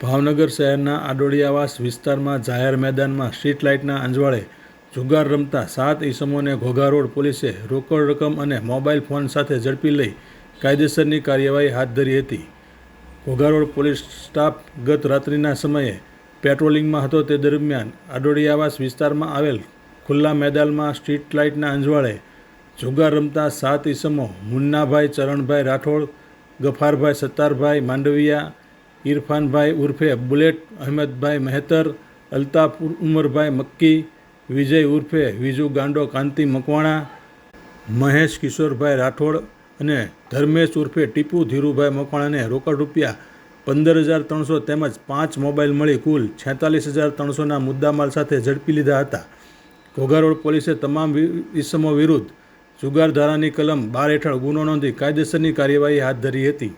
ભાવનગર શહેરના આડોડિયાવાસ વિસ્તારમાં જાહેર મેદાનમાં સ્ટ્રીટ લાઇટના અંજવાળે જુગાર રમતા 7 ઈસમોને ઘોઘા રોડ પોલીસે રોકડ રકમ અને મોબાઈલ ફોન સાથે ઝડપી લઈ કાયદેસરની કાર્યવાહી હાથ ધરી હતી. ઘોઘા રોડ પોલીસ સ્ટાફ ગત રાત્રિના સમયે પેટ્રોલિંગમાં હતો તે દરમિયાન આડોડિયાવાસ વિસ્તારમાં આવેલ ખુલ્લા મેદાનમાં સ્ટ્રીટ લાઇટના અંજવાળે જુગાર રમતા 7 ઈસમો મુન્નાભાઈ ચરણભાઈ રાઠોડ, ગફારભાઈ સત્તારભાઈ માંડવિયા, ઇરફાનભાઈ ઉર્ફે બુલેટ, અહેમદભાઈ મહેતર, અલ્તાફ ઉમરભાઈ મક્કી, વિજય ઉર્ફે વિજુ ગાંડો કાંતિ મકવાણા, મહેશ કિશોરભાઈ રાઠોડ અને ધર્મેશ ઉર્ફે ટીપુ ધીરુભાઈ મકવાણાને રોકડ રૂપિયા 15,300 તેમજ 5 મોબાઈલ મળી કુલ 46,300ના મુદ્દામાલ સાથે ઝડપી લીધા હતા. ઘોઘા રોડ પોલીસે તમામ ઈસમો વિરુદ્ધ જુગાર ધારાની કલમ 12 હેઠળ ગુનો નોંધી કાયદેસરની કાર્યવાહી હાથ ધરી હતી.